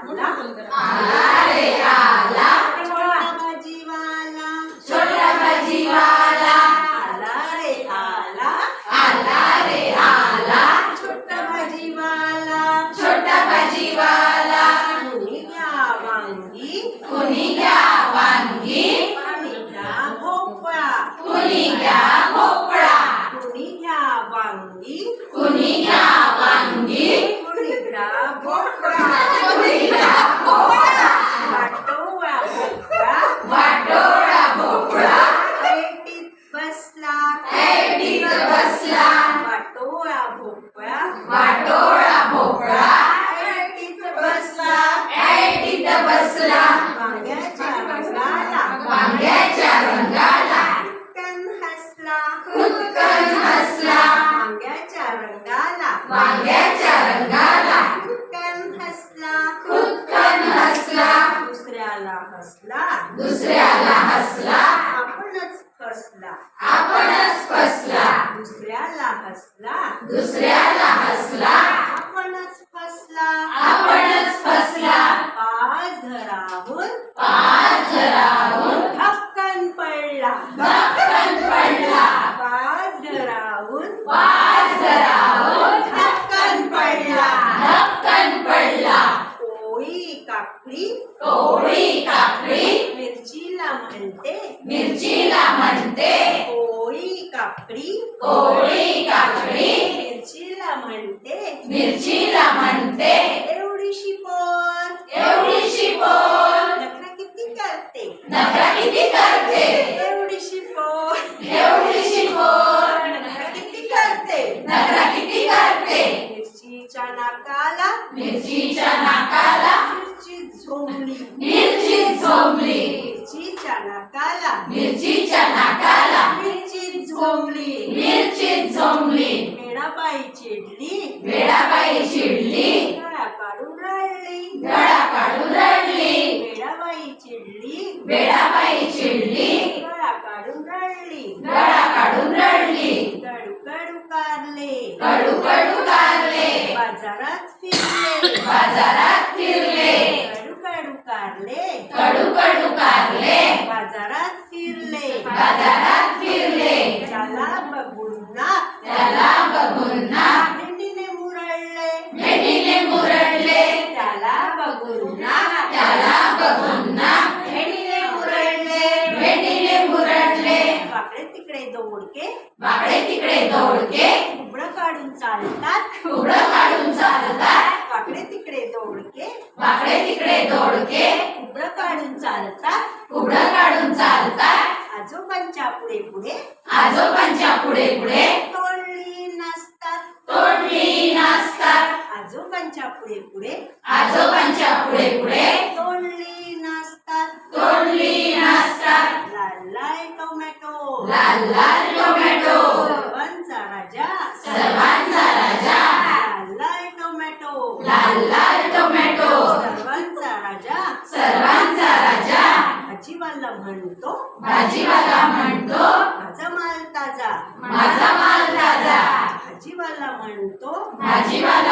आला आला रे आला छोटा भाजीवाला छोटा भाजीवाला आला रे आला आला रे आला छोटा भाजीवाला छोटा भाजीवाला कुणी घ्या वांगी कुणी घ्या वांगी कुणी घ्या भोपळा कुणी घ्या भोपळा कुणी घ्या वांगी कुणी घ्या वांगी कुणी घ्या भोपळा कुणी घ्या भोपळा वाटोळा भोपळा वाटोळा भोपळा पेटीत बसला ऐटीत बसला वाटोळा भोपळा वाटोळा भोपळा पेटीत बसला ऐटीत बसला वांग्याच्या रंगाला वांग्याच्या रंगाला खुदकन हसला खुदकन हसला वांग्याच्या रंगाला वांग्याच्या रंगाला खुदकन हसला खुदकन हसला दुसऱ्याला हसला दुसऱ्याला हसला आपणच फसला आपणच फसला दुसऱ्याला हसला दुसऱ्याला हसला आपणच फसला आपणच फसला पाच धराहून पाच धराहून धक्कन पडला धक्कन पडला पाच धराहून पाच धराहून धक्कन पडला धक्कन पडला कोळी काकडी कोवळी काकडी मिरचीला म्हणते मिरचीला म्हणते कोळी काकडी कोवळी काकडी मिरचीला म्हणते मिरचीला म्हणते एवढीशी पोर एवढीशी पोर नखरा किती करते नखरा किती करते एवढीशी पोर एवढीशी पोर नखरा किती करते नखरा किती करते मिरचीच्या नाकाला मिरचीच्या नाकाला मिरची झोंबली मिरची झोंबली मिरचीच्या नाकाला मिरचीच्या नाकाला मिरची झोंबली मिरची झोंबली मेणाबाई चिडली वेडाबाई चिडली गळा काढून रडली गळा काढून रडली मेणाबाई चिडली वेडाबाई चिडली गळा काढून रडली गळा काढून रडली कडू कडू कारले कडू कडू कारले बाजारात फिरले बाजारात फिरले कडू कडू कारले कडू कडू कारले बाजारात फिरले बाजारात फिरले त्याला बघून ना त्याला बघून ना भेंडीने मुरडले भेंडीने मुरडले त्याला बघून ना त्याला बघून ना भेंडीने मुरडले भेंडीने मुरडले वाकडे तिकडे दोडके वाकडे तिकडे दोडके उबडं काढून चालतात उघडं काढून चालतात वाकडे तिकडे दोडके वाकडे तिकडे दोडके उबडं काढून चालतात उघडं काढून चालतात आजोबांच्या पुढे पुढे आजोबांच्या पुढे पुढे तोडली नसतात तोडली नाचतात आजोबांच्या पुढे पुढे आजोबांच्या पुढे पुढे तोडली नसतात तोडली नाचतात लाल लाल टोमॅटो लाल लाल टोमॅटो सर्वांचा राजा सर्वांचा राजा लाल लाल टोमॅटो लाल लाल टोमॅटो सर्वांचा राजा सर्वांचा राजा भाजीवाला म्हणतो भाजीवाला म्हणतो माझा माल ताजा माझा माल ताजा भाजीवाला म्हणतो भाजीवाला